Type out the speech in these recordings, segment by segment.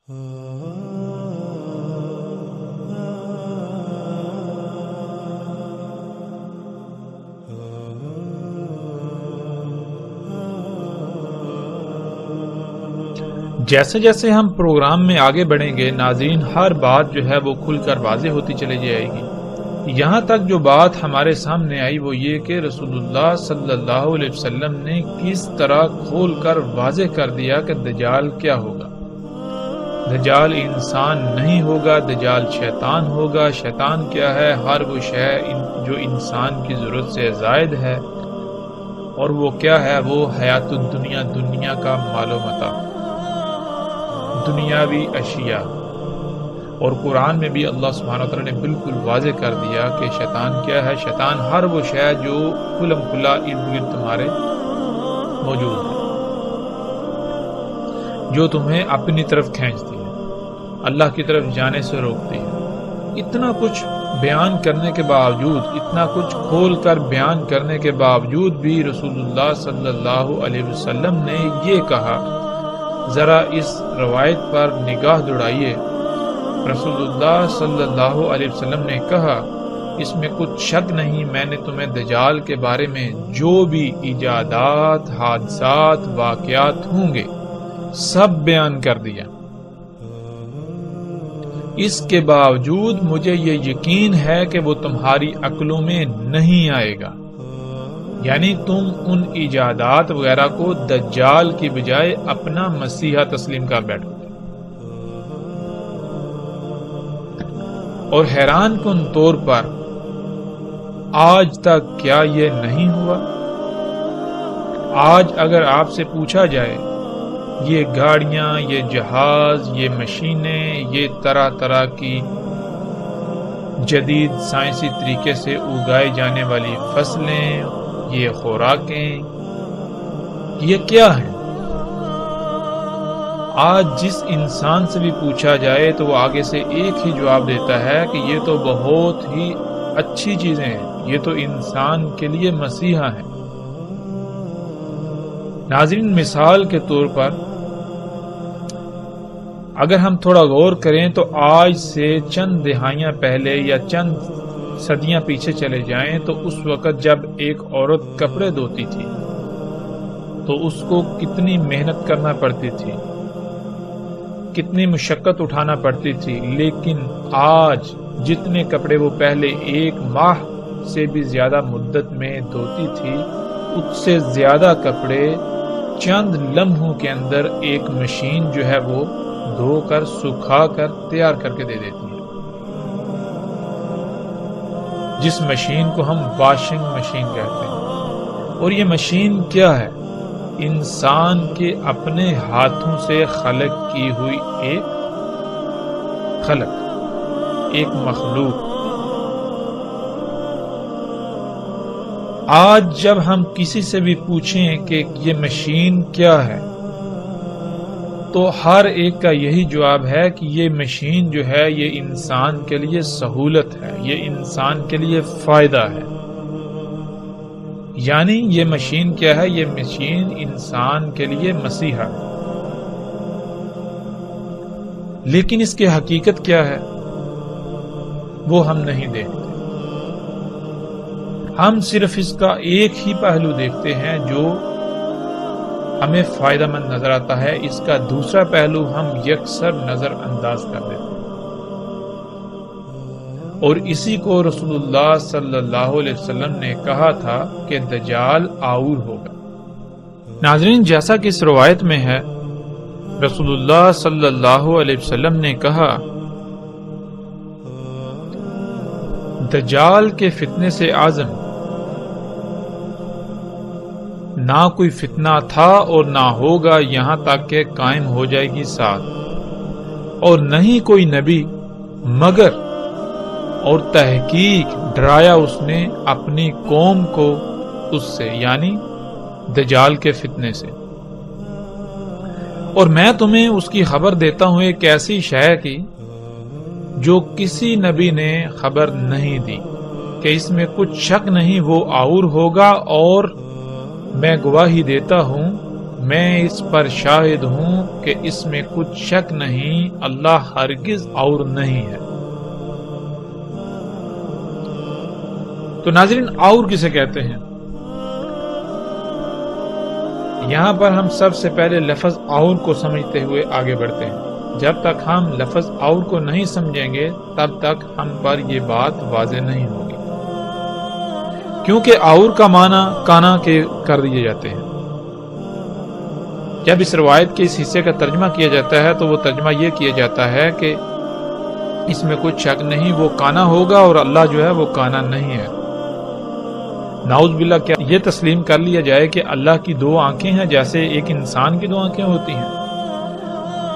جیسے جیسے ہم پروگرام میں آگے بڑھیں گے ناظرین، ہر بات جو ہے وہ کھل کر واضح ہوتی چلی جائے گی۔ یہاں تک جو بات ہمارے سامنے آئی وہ یہ کہ رسول اللہ صلی اللہ علیہ وسلم نے کس طرح کھول کر واضح کر دیا کہ دجال کیا ہوگا۔ دجال انسان نہیں ہوگا، دجال شیطان ہوگا۔ شیطان کیا ہے؟ ہر وہ شے جو انسان کی ضرورت سے زائد ہے، اور وہ کیا ہے؟ وہ حیات الدنیا، دنیا کا مال و متاع، دنیاوی اشیاء۔ اور قرآن میں بھی اللہ سبحانہ وتعالی نے بالکل واضح کر دیا کہ شیطان کیا ہے۔ شیطان ہر وہ شے جو کھلم کھلا ارد گرد تمہارے موجود ہے، جو تمہیں اپنی طرف کھینچتی ہے، اللہ کی طرف جانے سے روکتی ہے۔ اتنا کچھ بیان کرنے کے باوجود، اتنا کچھ کھول کر بیان کرنے کے باوجود بھی رسول اللہ صلی اللہ علیہ وسلم نے یہ کہا، ذرا اس روایت پر نگاہ دوڑائیے۔ رسول اللہ صلی اللہ علیہ وسلم نے کہا، اس میں کچھ شک نہیں، میں نے تمہیں دجال کے بارے میں جو بھی ایجادات، حادثات، واقعات ہوں گے سب بیان کر دیا۔ اس کے باوجود مجھے یہ یقین ہے کہ وہ تمہاری عقلوں میں نہیں آئے گا، یعنی تم ان ایجادات وغیرہ کو دجال کی بجائے اپنا مسیحا تسلیم کر بیٹھو گے۔ اور حیران کن طور پر آج تک کیا یہ نہیں ہوا؟ آج اگر آپ سے پوچھا جائے یہ گاڑیاں، یہ جہاز، یہ مشینیں، یہ طرح طرح کی جدید سائنسی طریقے سے اگائی جانے والی فصلیں، یہ خوراکیں، یہ کیا ہیں؟ آج جس انسان سے بھی پوچھا جائے تو وہ آگے سے ایک ہی جواب دیتا ہے کہ یہ تو بہت ہی اچھی چیزیں ہیں، یہ تو انسان کے لیے مسیحا ہیں۔ ناظرین، مثال کے طور پر اگر ہم تھوڑا غور کریں تو آج سے چند دہائیاں پہلے یا چند صدیاں پیچھے چلے جائیں تو اس وقت جب ایک عورت کپڑے دھوتی تھی تو اس کو کتنی محنت کرنا پڑتی تھی، کتنی مشقت اٹھانا پڑتی تھی، لیکن آج جتنے کپڑے وہ پہلے ایک ماہ سے بھی زیادہ مدت میں دھوتی تھی، اس سے زیادہ کپڑے چند لمحوں کے اندر ایک مشین جو ہے وہ دھو کر، سکھا کر، تیار کر کے دے دیتی ہے، جس مشین کو ہم واشنگ مشین کہتے ہیں۔ اور یہ مشین کیا ہے؟ انسان کے اپنے ہاتھوں سے خلق کی ہوئی ایک مخلوق۔ آج جب ہم کسی سے بھی پوچھیں کہ یہ مشین کیا ہے تو ہر ایک کا یہی جواب ہے کہ یہ مشین جو ہے یہ انسان کے لیے سہولت ہے، یہ انسان کے لیے فائدہ ہے۔ یعنی یہ مشین کیا ہے؟ یہ مشین انسان کے لیے مسیحا ہے۔ لیکن اس کی حقیقت کیا ہے وہ ہم نہیں دیکھتے۔ ہم صرف اس کا ایک ہی پہلو دیکھتے ہیں جو ہمیں فائدہ مند نظر آتا ہے، اس کا دوسرا پہلو ہم یکسر نظر انداز کر دیتے ہیں، اور اسی کو رسول اللہ صلی اللہ علیہ وسلم نے کہا تھا کہ دجال آور ہوگا۔ ناظرین، جیسا کہ اس روایت میں ہے، رسول اللہ صلی اللہ علیہ وسلم نے کہا، دجال کے فتنے سے اعظم نہ کوئی فتنہ تھا اور نہ ہوگا یہاں تک کہ قائم ہو جائے گی ساتھ، اور نہیں کوئی نبی مگر اور تحقیق ڈرایا اس نے اپنی قوم کو اس سے، یعنی دجال کے فتنے سے۔ اور میں تمہیں اس کی خبر دیتا ہوں ایک ایسی شے کی جو کسی نبی نے خبر نہیں دی، کہ اس میں کچھ شک نہیں وہ آور ہوگا، اور میں گواہی دیتا ہوں میں اس پر شاہد ہوں کہ اس میں کچھ شک نہیں، اللہ ہرگز اور نہیں ہے۔ تو ناظرین، اور کسے کہتے ہیں؟ یہاں پر ہم سب سے پہلے لفظ اور کو سمجھتے ہوئے آگے بڑھتے ہیں۔ جب تک ہم لفظ اور کو نہیں سمجھیں گے تب تک ہم پر یہ بات واضح نہیں ہوگی، کیونکہ اور کا معنی کانا کے کر دیے جاتے ہیں۔ جب اس روایت کے اس حصے کا ترجمہ کیا جاتا ہے تو وہ ترجمہ یہ کیا جاتا ہے کہ اس میں کچھ شک نہیں، وہ کانا ہوگا اور اللہ جو ہے وہ کانا نہیں ہے۔ نعوذ باللہ، کیا یہ تسلیم کر لیا جائے کہ اللہ کی دو آنکھیں ہیں جیسے ایک انسان کی دو آنکھیں ہوتی ہیں؟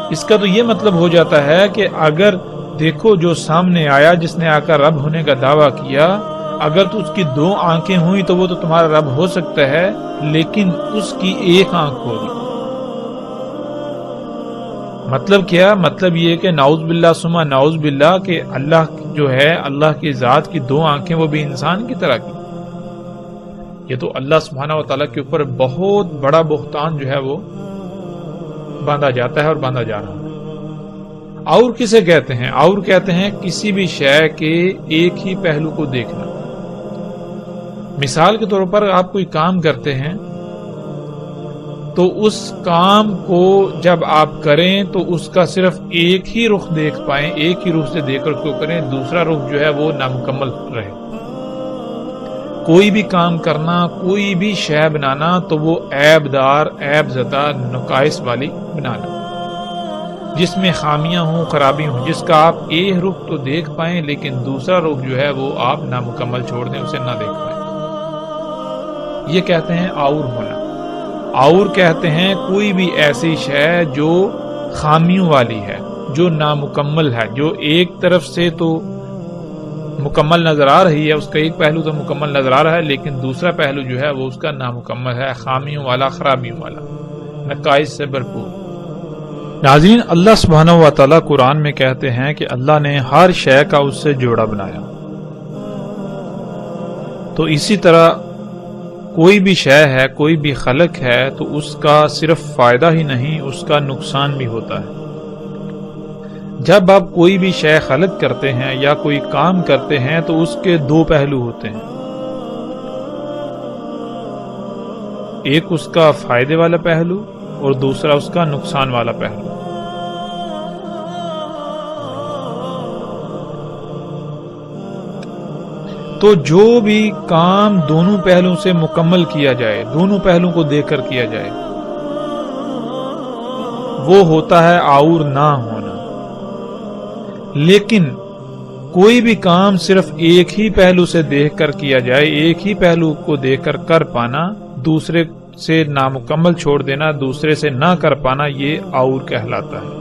اس کا تو یہ مطلب ہو جاتا ہے کہ اگر دیکھو جو سامنے آیا جس نے آ کر رب ہونے کا دعویٰ کیا، اگر تو اس کی دو آنکھیں ہوئی تو وہ تو تمہارا رب ہو سکتا ہے، لیکن اس کی ایک آنکھ ہوگی۔ مطلب کیا؟ مطلب یہ کہ نعوذ باللہ ثم نعوذ باللہ کہ اللہ جو ہے، اللہ کی ذات کی دو آنکھیں وہ بھی انسان کی طرح کی۔ یہ تو اللہ سبحانہ و تعالیٰ کے اوپر بہت بڑا بہتان جو ہے وہ باندھا جاتا ہے اور باندھا جا رہا ہے۔ اور کسے کہتے ہیں؟ اور کہتے ہیں کسی بھی شے کے ایک ہی پہلو کو دیکھنا۔ مثال کے طور پر آپ کوئی کام کرتے ہیں تو اس کام کو جب آپ کریں تو اس کا صرف ایک ہی رخ دیکھ پائیں، ایک ہی رخ سے دیکھ کر اس کو کریں، دوسرا رخ جو ہے وہ نامکمل رہے۔ کوئی بھی کام کرنا، کوئی بھی شے بنانا تو وہ عیب دار، عیب زدہ، نقائص والی بنانا، جس میں خامیاں ہوں، خرابی ہوں، جس کا آپ ایک رخ تو دیکھ پائیں لیکن دوسرا رخ جو ہے وہ آپ نامکمل چھوڑ دیں، اسے نہ دیکھ پائیں۔ یہ کہتے ہیں اور ہونا۔ اور کہتے ہیں کوئی بھی ایسی شے جو خامیوں والی ہے، جو نامکمل ہے، جو ایک طرف سے تو مکمل نظر آ رہی ہے، اس کا ایک پہلو تو مکمل نظر آ رہا ہے لیکن دوسرا پہلو جو ہے وہ اس کا نامکمل ہے، خامیوں والا، خرابیوں والا، نقائص سے بھرپور۔ ناظرین، اللہ سبحانہ و تعالیٰ قرآن میں کہتے ہیں کہ اللہ نے ہر شے کا اس سے جوڑا بنایا۔ تو اسی طرح کوئی بھی شے ہے، کوئی بھی خلق ہے تو اس کا صرف فائدہ ہی نہیں، اس کا نقصان بھی ہوتا ہے۔ جب آپ کوئی بھی شے خلق کرتے ہیں یا کوئی کام کرتے ہیں تو اس کے دو پہلو ہوتے ہیں، ایک اس کا فائدے والا پہلو اور دوسرا اس کا نقصان والا پہلو۔ تو جو بھی کام دونوں پہلوؤں سے مکمل کیا جائے، دونوں پہلوؤں کو دیکھ کر کیا جائے، وہ ہوتا ہے اور نہ ہونا۔ لیکن کوئی بھی کام صرف ایک ہی پہلو سے دیکھ کر کیا جائے، ایک ہی پہلو کو دیکھ کر کر پانا، دوسرے سے نامکمل چھوڑ دینا، دوسرے سے نہ کر پانا، یہ اور کہلاتا ہے۔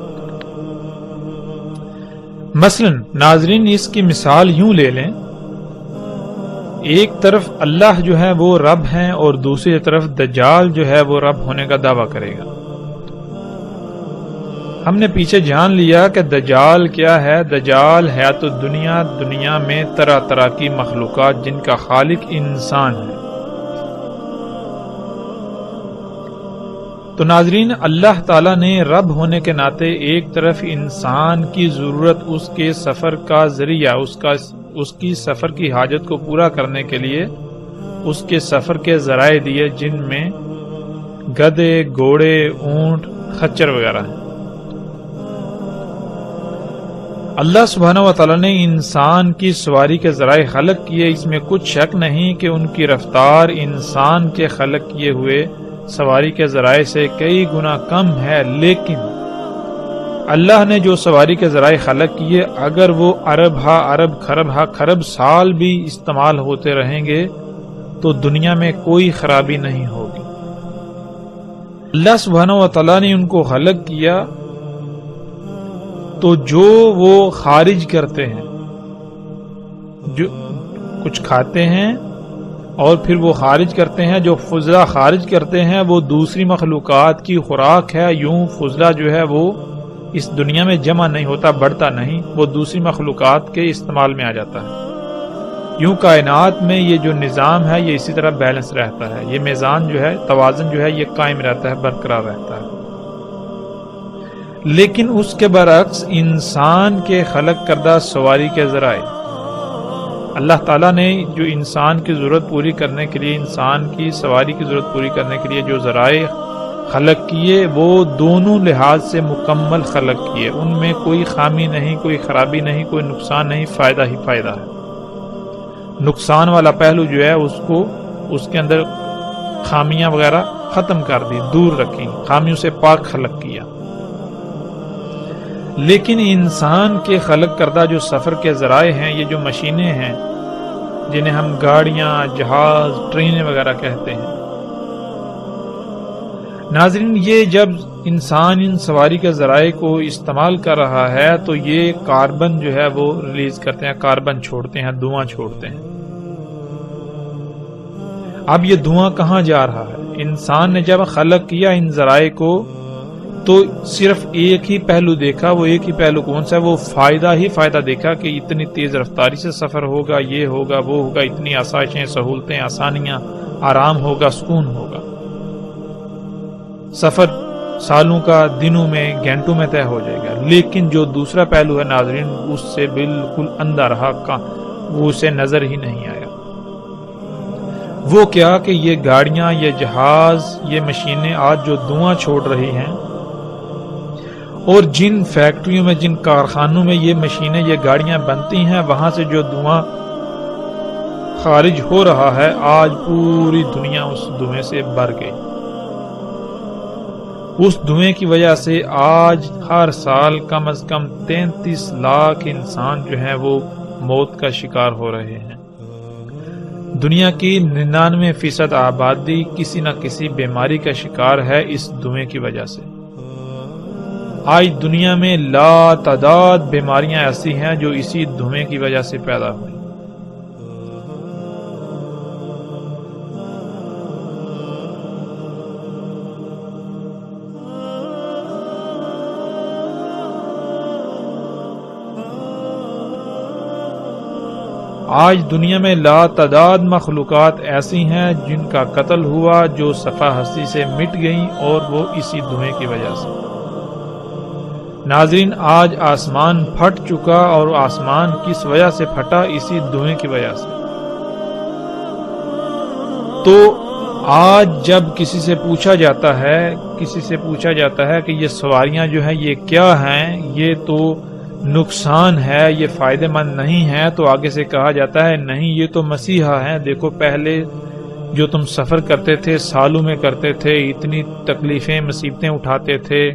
مثلا ناظرین، اس کی مثال یوں لے لیں، ایک طرف اللہ جو ہے وہ رب ہیں اور دوسری طرف دجال جو ہے وہ رب ہونے کا دعویٰ کرے گا۔ ہم نے پیچھے جان لیا کہ دجال کیا ہے۔ دجال ہے تو دنیا میں طرح طرح کی مخلوقات جن کا خالق انسان ہے۔ تو ناظرین، اللہ تعالیٰ نے رب ہونے کے ناطے ایک طرف انسان کی ضرورت، اس کے سفر کا ذریعہ، اس کی سفر کی حاجت کو پورا کرنے کے لیے اس کے سفر کے ذرائع دیے، جن میں گدھے، گھوڑے، اونٹ، خچر وغیرہ ہیں۔ اللہ سبحانہ و تعالیٰ نے انسان کی سواری کے ذرائع خلق کیے، اس میں کچھ شک نہیں کہ ان کی رفتار انسان کے خلق کیے ہوئے سواری کے ذرائع سے کئی گنا کم ہے، لیکن اللہ نے جو سواری کے ذرائع خلق کیے، اگر وہ ارب ہا ارب، خرب ہا خرب سال بھی استعمال ہوتے رہیں گے تو دنیا میں کوئی خرابی نہیں ہوگی۔ اللہ سبحانہ و تعالیٰ نے ان کو خلق کیا تو جو وہ خارج کرتے ہیں، جو کچھ کھاتے ہیں اور پھر وہ خارج کرتے ہیں، جو فضلہ خارج کرتے ہیں وہ دوسری مخلوقات کی خوراک ہے۔ یوں فضلہ جو ہے وہ اس دنیا میں جمع نہیں ہوتا، بڑھتا نہیں، وہ دوسری مخلوقات کے استعمال میں آ جاتا ہے۔ یوں کائنات میں یہ جو نظام ہے یہ اسی طرح بیلنس رہتا ہے، یہ میزان جو ہے، توازن جو ہے یہ قائم رہتا ہے، برقرار رہتا ہے۔ لیکن اس کے برعکس انسان کے خلق کردہ سواری کے ذرائع، اللہ تعالیٰ نے جو انسان کی ضرورت پوری کرنے کے لیے، انسان کی سواری کی ضرورت پوری کرنے کے لیے جو ذرائع خلق کیے، وہ دونوں لحاظ سے مکمل خلق کیے، ان میں کوئی خامی نہیں، کوئی خرابی نہیں، کوئی نقصان نہیں، فائدہ ہی فائدہ ہے۔ نقصان والا پہلو جو ہے اس کے اندر خامیاں وغیرہ ختم کر دی، دور رکھی، خامیوں سے پاک خلق کیا۔ لیکن انسان کے خلق کردہ جو سفر کے ذرائع ہیں، یہ جو مشینیں ہیں جنہیں ہم گاڑیاں، جہاز، ٹرینیں وغیرہ کہتے ہیں، ناظرین یہ جب انسان ان سواری کے ذرائع کو استعمال کر رہا ہے تو یہ کاربن جو ہے وہ ریلیز کرتے ہیں، کاربن چھوڑتے ہیں، دھواں چھوڑتے ہیں۔ اب یہ دھواں کہاں جا رہا ہے؟ انسان نے جب خلق کیا ان ذرائع کو تو صرف ایک ہی پہلو دیکھا، وہ ایک ہی پہلو کون سا ہے؟ وہ فائدہ ہی فائدہ دیکھا کہ اتنی تیز رفتاری سے سفر ہوگا، یہ ہوگا، وہ ہوگا، اتنی آسائشیں، سہولتیں، آسانیاں، آرام ہوگا، سکون ہوگا، سفر سالوں کا دنوں میں، گھنٹوں میں طے ہو جائے گا۔ لیکن جو دوسرا پہلو ہے ناظرین، اس سے بالکل اندھا رہا، وہ اسے نظر ہی نہیں آیا۔ وہ کیا کہ یہ گاڑیاں، یہ جہاز، یہ مشینیں آج جو دھواں چھوڑ رہی ہیں، اور جن فیکٹریوں میں، جن کارخانوں میں یہ مشینیں، یہ گاڑیاں بنتی ہیں، وہاں سے جو دھواں خارج ہو رہا ہے، آج پوری دنیا اس دھویں سے بھر گئی۔ اس دھویں کی وجہ سے آج ہر سال کم از کم 33 لاکھ انسان جو ہیں وہ موت کا شکار ہو رہے ہیں۔ دنیا کی 99% آبادی کسی نہ کسی بیماری کا شکار ہے اس دھویں کی وجہ سے۔ آج دنیا میں لا تعداد بیماریاں ایسی ہیں جو اسی دھویں کی وجہ سے پیدا ہوئی۔ آج دنیا میں لا تعداد مخلوقات ایسی ہیں جن کا قتل ہوا، جو صفحہ ہستی سے مٹ گئیں، اور وہ اسی دھویں کی وجہ سے۔ ناظرین آج آسمان پھٹ چکا، اور آسمان کس وجہ سے پھٹا؟ اسی دھویں کی وجہ سے۔ تو آج جب کسی سے پوچھا جاتا ہے کہ یہ سواریاں جو ہیں یہ کیا ہیں، یہ تو نقصان ہے، یہ فائدہ مند نہیں ہے، تو آگے سے کہا جاتا ہے نہیں، یہ تو مسیحا ہیں۔ دیکھو پہلے جو تم سفر کرتے تھے، سالوں میں کرتے تھے، اتنی تکلیفیں، مصیبتیں اٹھاتے تھے،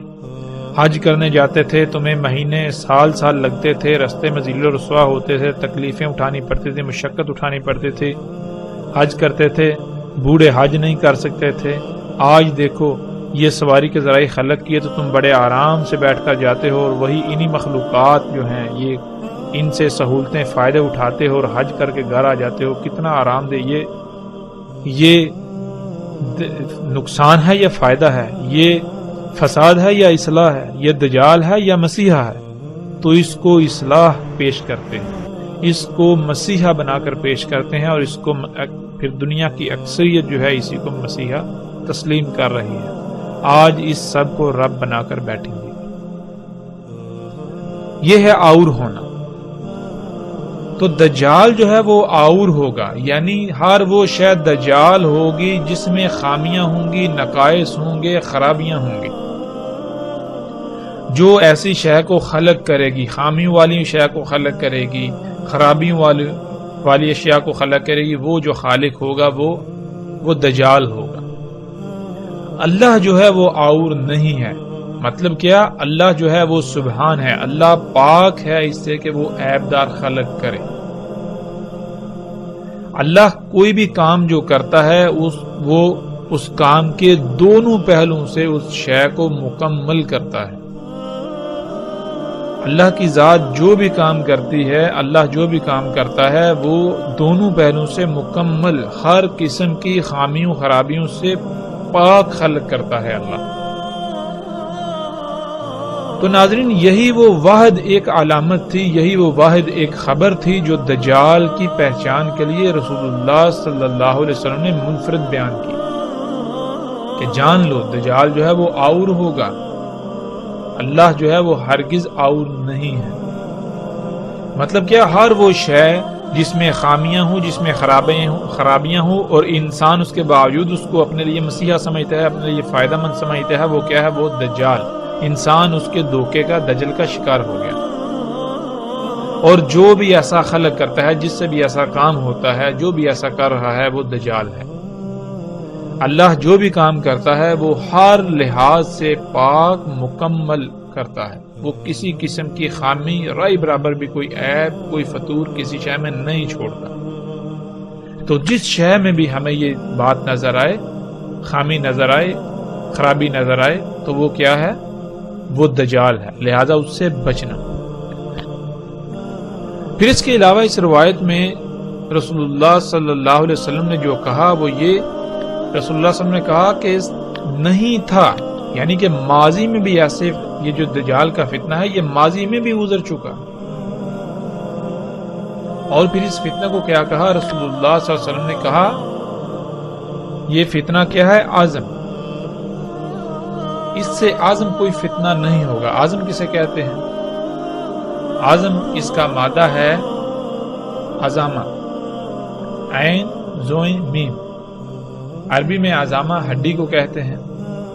حج کرنے جاتے تھے، تمہیں مہینے، سال لگتے تھے، رستے میں ذل و رسوا ہوتے تھے، تکلیفیں اٹھانی پڑتی تھی، مشقت اٹھانی پڑتی تھی، حج کرتے تھے، بوڑھے حج نہیں کر سکتے تھے۔ آج دیکھو یہ سواری کے ذرائع خلق کیے تو تم بڑے آرام سے بیٹھ کر جاتے ہو، اور وہی انہی مخلوقات جو ہیں یہ ان سے سہولتیں، فائدے اٹھاتے ہو اور حج کر کے گھر آ جاتے ہو۔ کتنا آرام دہ! یہ نقصان ہے یا فائدہ ہے؟ یہ فساد ہے یا اصلاح ہے؟ یہ دجال ہے یا مسیحا ہے؟ تو اس کو اصلاح پیش کرتے ہیں، اس کو مسیحا بنا کر پیش کرتے ہیں، اور اس کو پھر دنیا کی اکثریت جو ہے اسی کو مسیحا تسلیم کر رہی ہے۔ آج اس سب کو رب بنا کر بیٹھیں گے۔ یہ ہے آور ہونا۔ تو دجال جو ہے وہ آور ہوگا، یعنی ہر وہ شے دجال ہوگی جس میں خامیاں ہوں گی، نقائص ہوں گے، خرابیاں ہوں گی۔ جو ایسی شے کو خلق کرے گی، خامیوں والی شے کو خلق کرے گی، خرابیوں والی اشیاء کو خلق کرے گی، وہ جو خالق ہوگا وہ دجال ہوگا۔ اللہ جو ہے وہ آور نہیں ہے۔ مطلب کیا؟ اللہ جو ہے وہ سبحان ہے، اللہ پاک ہے اس سے کہ وہ عیبدار خلق کرے۔ اللہ کوئی بھی کام جو کرتا ہے وہ اس کام کے دونوں پہلوؤں سے اس شے کو مکمل کرتا ہے۔ اللہ کی ذات جو بھی کام کرتی ہے، اللہ جو بھی کام کرتا ہے، وہ دونوں پہلوؤں سے مکمل، ہر قسم کی خامیوں، خرابیوں سے پاک خلق کرتا ہے اللہ۔ تو ناظرین یہی وہ واحد ایک علامت تھی، یہی وہ واحد ایک خبر تھی جو دجال کی پہچان کے لیے رسول اللہ صلی اللہ علیہ وسلم نے منفرد بیان کی کہ جان لو دجال جو ہے وہ آور ہوگا، اللہ جو ہے وہ ہرگز آور نہیں ہے۔ مطلب کیا؟ ہر وہ شے جس میں خامیاں ہوں، جس میں خرابیاں ہوں اور انسان اس کے باوجود اس کو اپنے لیے مسیحا سمجھتا ہے، اپنے لیے فائدہ مند سمجھتا ہے، وہ کیا ہے؟ وہ دجال، انسان اس کے دھوکے کا، دجل کا شکار ہو گیا۔ اور جو بھی ایسا خلق کرتا ہے، جس سے بھی ایسا کام ہوتا ہے، جو بھی ایسا کر رہا ہے، وہ دجال ہے۔ اللہ جو بھی کام کرتا ہے وہ ہر لحاظ سے پاک مکمل کرتا ہے، وہ کسی قسم کی خامی رائی برابر بھی کوئی عیب، کوئی فطور کسی شے میں نہیں چھوڑتا۔ تو جس شے میں بھی ہمیں یہ بات نظر آئے، خامی نظر آئے، خرابی نظر آئے، تو وہ کیا ہے؟ وہ دجال ہے، لہذا اس سے بچنا۔ پھر اس کے علاوہ اس روایت میں رسول اللہ صلی اللہ علیہ وسلم نے جو کہا وہ یہ، رسول اللہ صلی اللہ علیہ وسلم نے کہا کہ نہیں تھا، یعنی کہ ماضی میں بھی ایسے، یہ جو دجال کا فتنہ ہے یہ ماضی میں بھی گزر چکا۔ اور پھر اس فتنہ کو کیا کہا؟ رسول اللہ صلی اللہ علیہ وسلم نے کہا یہ فتنہ کیا ہے؟ عزم، اس سے عزم کوئی فتنہ نہیں ہوگا۔ عزم کسے کہتے ہیں؟ عزم اس کا مادہ ہے عزامہ، عین زوئیں میم۔ عربی میں عزامہ ہڈی کو کہتے ہیں،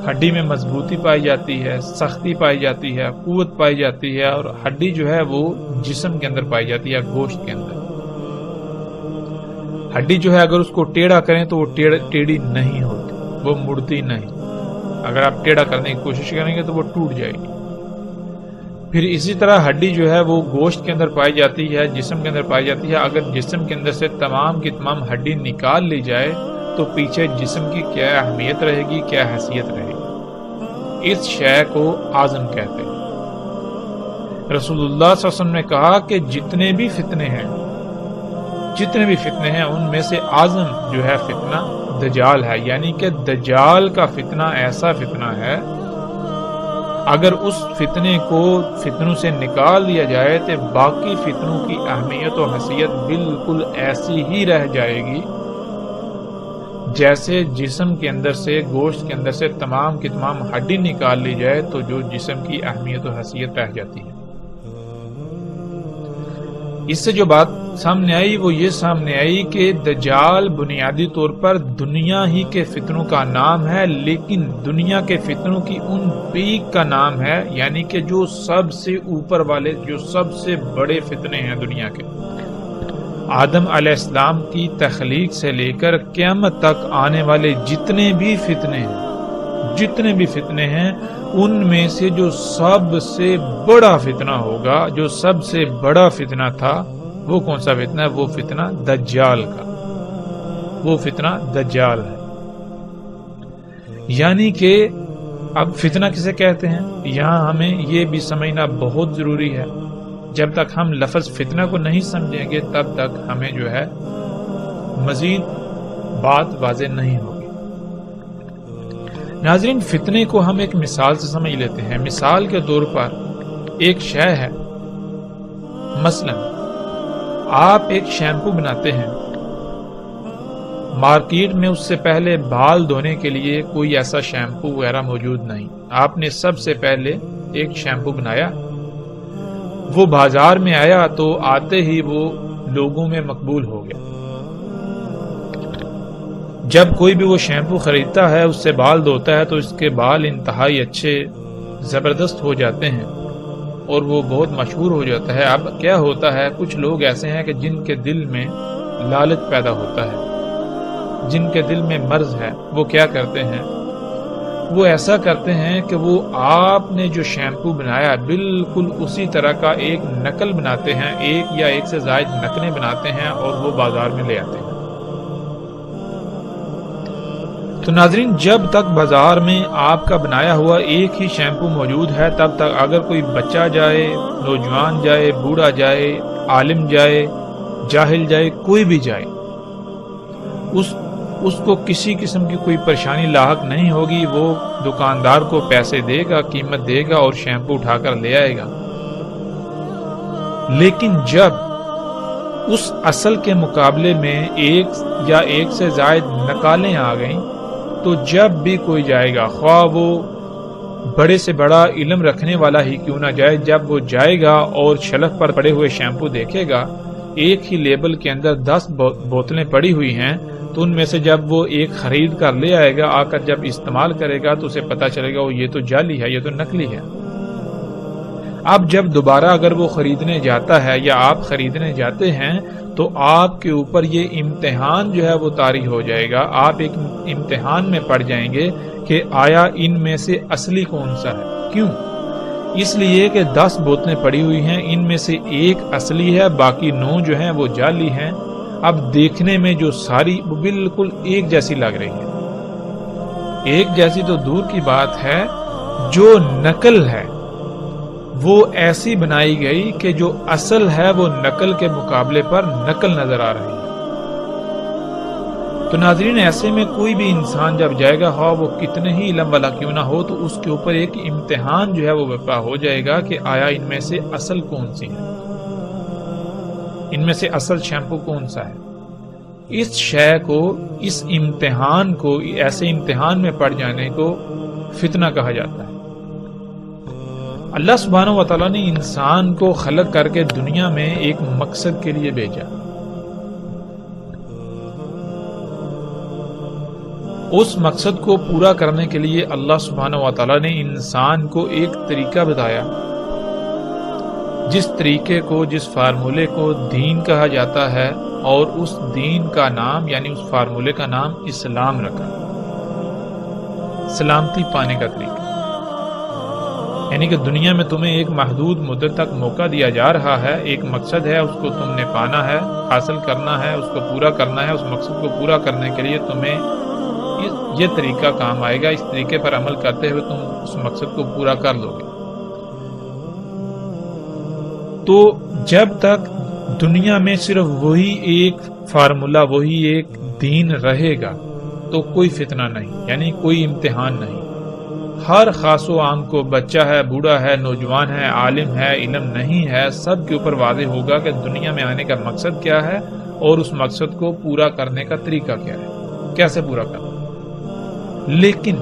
ہڈی میں مضبوطی پائی جاتی ہے، سختی پائی جاتی ہے، قوت پائی جاتی ہے، اور ہڈی جو ہے وہ جسم کے اندر پائی جاتی ہے، گوشت کے اندر۔ ہڈی جو ہے اگر اس کو ٹیڑھا کریں تو وہ ٹیڑھی نہیں ہوتی، وہ مڑتی نہیں۔ اگر آپ ٹیڑھا کرنے کی کوشش کریں گے تو وہ ٹوٹ جائے گی۔ پھر اسی طرح ہڈی جو ہے وہ گوشت کے اندر پائی جاتی ہے، جسم کے اندر پائی جاتی ہے۔ اگر جسم کے اندر سے تمام کی تمام ہڈی نکال لی جائے تو پیچھے جسم کی کیا اہمیت رہے گی، کیا حیثیت رہے گی؟ اس شے کو عزم کہتے ہیں۔ رسول اللہ صلی اللہ علیہ وسلم نے کہا کہ جتنے بھی فتنے ہیں ان میں سے عزم جو ہے فتنہ دجال ہے، یعنی کہ دجال کا فتنہ ایسا فتنہ ہے اگر اس فتنے کو فتنوں سے نکال دیا جائے تو باقی فتنوں کی اہمیت و حیثیت بالکل ایسی ہی رہ جائے گی جیسے جسم کے اندر سے، گوشت کے اندر سے تمام کی تمام ہڈی نکال لی جائے تو جو جسم کی اہمیت و حیثیت رہ جاتی ہے۔ اس سے جو بات سامنے آئی وہ یہ سامنے آئی کہ دجال بنیادی طور پر دنیا ہی کے فتنوں کا نام ہے، لیکن دنیا کے فتنوں کی ان پیک کا نام ہے، یعنی کہ جو سب سے اوپر والے، جو سب سے بڑے فتنے ہیں دنیا کے۔ آدم علیہ السلام کی تخلیق سے لے کر قیامت تک آنے والے جتنے بھی فتنے ہیں ان میں سے جو سب سے بڑا فتنہ ہوگا، جو سب سے بڑا فتنہ تھا، وہ کون سا فتنہ ہے؟ وہ فتنہ دجال کا، وہ فتنہ دجال ہے۔ یعنی کہ اب فتنہ کسے کہتے ہیں یہاں ہمیں یہ بھی سمجھنا بہت ضروری ہے۔ جب تک ہم لفظ فتنہ کو نہیں سمجھیں گے تب تک ہمیں جو ہے مزید بات واضح نہیں ہوگی۔ ناظرین، فتنے کو ہم ایک مثال سے سمجھ لیتے ہیں۔ مثال کے طور پر ایک شے ہے، مثلا آپ ایک شیمپو بناتے ہیں، مارکیٹ میں اس سے پہلے بال دھونے کے لیے کوئی ایسا شیمپو وغیرہ موجود نہیں، آپ نے سب سے پہلے ایک شیمپو بنایا، وہ بازار میں آیا تو آتے ہی وہ لوگوں میں مقبول ہو گیا۔ جب کوئی بھی وہ شیمپو خریدتا ہے، اس سے بال دھوتا ہے تو اس کے بال انتہائی اچھے، زبردست ہو جاتے ہیں اور وہ بہت مشہور ہو جاتا ہے۔ اب کیا ہوتا ہے، کچھ لوگ ایسے ہیں کہ جن کے دل میں لالچ پیدا ہوتا ہے، جن کے دل میں مرض ہے، وہ کیا کرتے ہیں، وہ ایسا کرتے ہیں کہ وہ آپ نے جو شیمپو بنایا بالکل اسی طرح کا ایک نقل بناتے ہیں، ایک یا ایک سے زائد نقلیں بناتے ہیں اور وہ بازار میں لے آتے ہیں۔ تو ناظرین، جب تک بازار میں آپ کا بنایا ہوا ایک ہی شیمپو موجود ہے تب تک اگر کوئی بچہ جائے، نوجوان جائے، بوڑھا جائے، عالم جائے، جاہل جائے، کوئی بھی جائے، اس اس کو کسی قسم کی کوئی پریشانی لاحق نہیں ہوگی. وہ دکاندار کو پیسے دے گا، قیمت دے گا اور شیمپو اٹھا کر لے آئے گا. لیکن جب اس اصل کے مقابلے میں ایک یا ایک سے زائد نقالیں آ گئیں تو جب بھی کوئی جائے گا، خواہ وہ بڑے سے بڑا علم رکھنے والا ہی کیوں نہ جائے، جب وہ جائے گا اور شیلف پر پڑے ہوئے شیمپو دیکھے گا، ایک ہی لیبل کے اندر 10 بوتلیں پڑی ہوئی ہیں، تو ان میں سے جب وہ ایک خرید کر لے آئے گا، آ کر جب استعمال کرے گا تو اسے پتا چلے گا وہ یہ تو جعلی ہے، یہ تو نکلی ہے. اب جب دوبارہ اگر وہ خریدنے جاتا ہے یا آپ خریدنے جاتے ہیں تو آپ کے اوپر یہ امتحان جو ہے وہ طاری ہو جائے گا. آپ ایک امتحان میں پڑ جائیں گے کہ آیا ان میں سے اصلی کون سا ہے. کیوں؟ اس لیے کہ 10 بوتلیں پڑی ہوئی ہیں، ان میں سے ایک اصلی ہے، باقی 9 جو ہیں وہ جعلی ہیں. اب دیکھنے میں جو ساری وہ بالکل ایک جیسی لگ رہی ہے. ایک جیسی تو دور کی بات ہے، جو نقل ہے وہ ایسی بنائی گئی کہ جو اصل ہے وہ نقل کے مقابلے پر نقل نظر آ رہی ہے. تو ناظرین، ایسے میں کوئی بھی انسان جب جائے گا، ہاں وہ کتنے ہی علم والا کیوں نہ ہو، تو اس کے اوپر ایک امتحان جو ہے وہ برپا ہو جائے گا کہ آیا ان میں سے اصل کون سی ہے، ان میں سے اصل شیمپو کون سا ہے. اس شے کو، اس امتحان کو، ایسے امتحان میں پڑ جانے کو فتنہ کہا جاتا ہے. اللہ سبحانہ و تعالیٰ نے انسان کو خلق کر کے دنیا میں ایک مقصد کے لیے بھیجا. اس مقصد کو پورا کرنے کے لیے اللہ سبحانہ و تعالیٰ نے انسان کو ایک طریقہ بتایا، جس طریقے کو، جس فارمولے کو دین کہا جاتا ہے، اور اس دین کا نام یعنی اس فارمولے کا نام اسلام رکھا. سلامتی پانے کا طریقہ، یعنی کہ دنیا میں تمہیں ایک محدود مدت تک موقع دیا جا رہا ہے، ایک مقصد ہے، اس کو تم نے پانا ہے، حاصل کرنا ہے، اس کو پورا کرنا ہے. اس مقصد کو پورا کرنے کے لیے تمہیں یہ طریقہ کام آئے گا. اس طریقے پر عمل کرتے ہوئے تم اس مقصد کو پورا کر لو گے. تو جب تک دنیا میں صرف وہی ایک فارمولا، وہی ایک دین رہے گا تو کوئی فتنہ نہیں، یعنی کوئی امتحان نہیں. ہر خاص و عام کو، بچہ ہے، بوڑھا ہے، نوجوان ہے، عالم ہے، علم نہیں ہے، سب کے اوپر واضح ہوگا کہ دنیا میں آنے کا مقصد کیا ہے اور اس مقصد کو پورا کرنے کا طریقہ کیا ہے، کیسے پورا کرنا. لیکن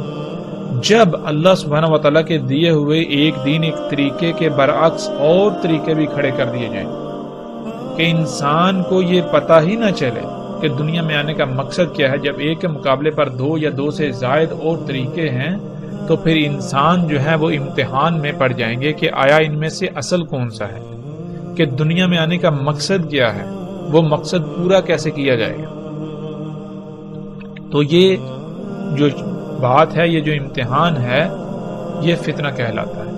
جب اللہ سبحانہ و تعالیٰ کے دیے ہوئے ایک دین، ایک طریقے کے برعکس اور طریقے بھی کھڑے کر دیے جائیں کہ انسان کو یہ پتہ ہی نہ چلے کہ دنیا میں آنے کا مقصد کیا ہے، جب ایک کے مقابلے پر 2 یا 2 سے زائد اور طریقے ہیں، تو پھر انسان جو ہے وہ امتحان میں پڑ جائیں گے کہ آیا ان میں سے اصل کون سا ہے، کہ دنیا میں آنے کا مقصد کیا ہے، وہ مقصد پورا کیسے کیا جائے گا. تو یہ جو بات ہے، یہ جو امتحان ہے، یہ فتنہ کہلاتا ہے.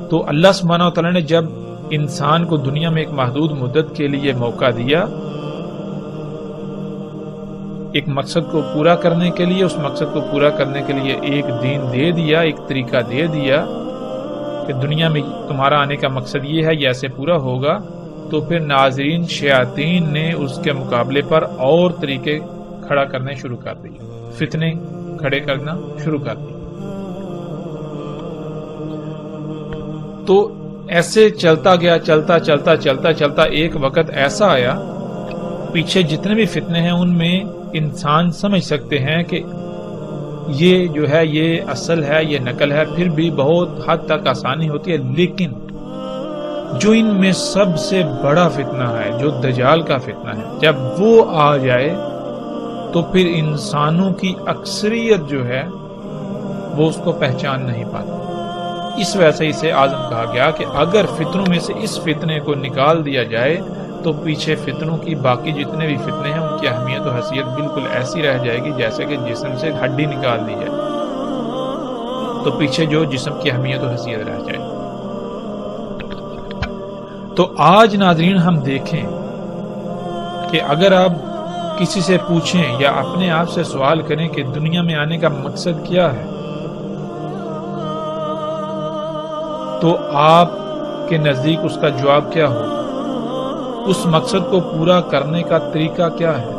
تو اللہ سبحانہ و تعالیٰ نے جب انسان کو دنیا میں ایک محدود مدت کے لیے موقع دیا، ایک مقصد کو پورا کرنے کے لیے، اس مقصد کو پورا کرنے کے لیے ایک دین دے دیا، ایک طریقہ دے دیا کہ دنیا میں تمہارا آنے کا مقصد یہ ہے، یہ ایسے پورا ہوگا. تو پھر ناظرین، شیاطین نے اس کے مقابلے پر اور طریقے کھڑا کرنے شروع کر دیے، فتنے کھڑے کرنا شروع کر دیے. تو ایسے چلتا گیا، چلتا ایک وقت ایسا آیا، پیچھے جتنے بھی فتنے ہیں ان میں انسان سمجھ سکتے ہیں کہ یہ جو ہے یہ اصل ہے، یہ نقل ہے، پھر بھی بہت حد تک آسانی ہوتی ہے. لیکن جو ان میں سب سے بڑا فتنہ ہے، جو دجال کا فتنہ ہے، جب وہ آ جائے تو پھر انسانوں کی اکثریت جو ہے وہ اس کو پہچان نہیں پاتی. اس وجہ سے اسے اعظم کہا گیا کہ اگر فتنوں میں سے اس فتنے کو نکال دیا جائے تو پیچھے فتنوں کی باقی جتنے بھی فتنے ہیں ان کی اہمیت و حیثیت بالکل ایسی رہ جائے گی جیسے کہ جسم سے ہڈی نکال دی جائے تو پیچھے جو جسم کی اہمیت و حیثیت رہ جائے. تو آج ناظرین ہم دیکھیں کہ اگر آپ کسی سے پوچھیں یا اپنے آپ سے سوال کریں کہ دنیا میں آنے کا مقصد کیا ہے، تو آپ کے نزدیک اس کا جواب کیا ہوگا؟ اس مقصد کو پورا کرنے کا طریقہ کیا ہے؟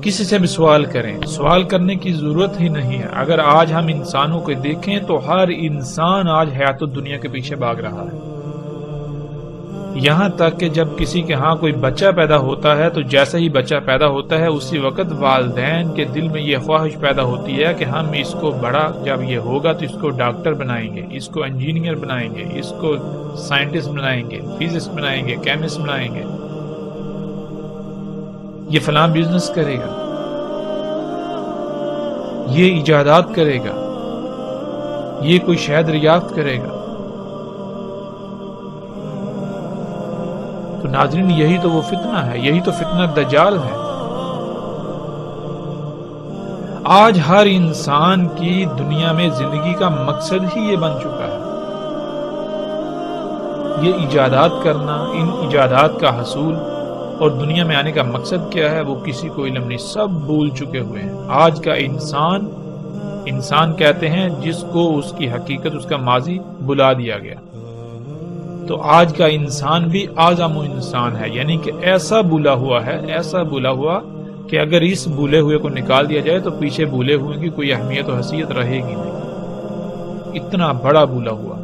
کسی سے بھی سوال کریں، سوال کرنے کی ضرورت ہی نہیں ہے۔ اگر آج ہم انسانوں کو دیکھیں تو ہر انسان آج حیات الدنیا کے پیچھے بھاگ رہا ہے۔ یہاں تک کہ جب کسی کے ہاں کوئی بچہ پیدا ہوتا ہے تو جیسے ہی بچہ پیدا ہوتا ہے اسی وقت والدین کے دل میں یہ خواہش پیدا ہوتی ہے کہ ہم اس کو بڑا جب یہ ہوگا تو اس کو ڈاکٹر بنائیں گے، اس کو انجینئر بنائیں گے، اس کو سائنٹسٹ بنائیں گے، فزسٹ بنائیں گے، کیمسٹ بنائیں گے، یہ فلاں بزنس کرے گا، یہ ایجادات کرے گا، یہ کوئی شہد دریافت کرے گا۔ تو ناظرین یہی تو وہ فتنہ ہے، یہی تو فتنہ دجال ہے۔ آج ہر انسان کی دنیا میں زندگی کا مقصد ہی یہ بن چکا ہے، یہ ایجادات کرنا، ان ایجادات کا حصول اور دنیا میں آنے کا مقصد کیا ہے وہ کسی کو علم نہیں، سب بھول چکے ہوئے ہیں۔ آج کا انسان کہتے ہیں جس کو اس کی حقیقت، اس کا ماضی بلا دیا گیا۔ تو آج کا انسان بھی اعظم انسان ہے، یعنی کہ ایسا بھولا ہوا ہے، ایسا بھولا ہوا کہ اگر اس بھولے ہوئے کو نکال دیا جائے تو پیچھے بھولے ہوئے کی کوئی اہمیت و حیثیت رہے گی نہیں، اتنا بڑا بھولا ہوا۔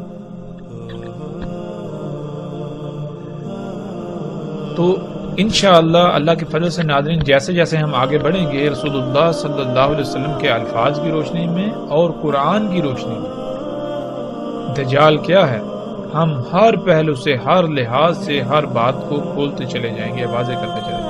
تو انشاءاللہ اللہ کے فضل سے ناظرین جیسے جیسے ہم آگے بڑھیں گے رسول اللہ صلی اللہ علیہ وسلم کے الفاظ کی روشنی میں اور قرآن کی روشنی میں دجال کیا ہے ہم ہر پہلو سے، ہر لحاظ سے ہر بات کو کھولتے چلے جائیں گے، واضح کرتے چلے جائیں گے۔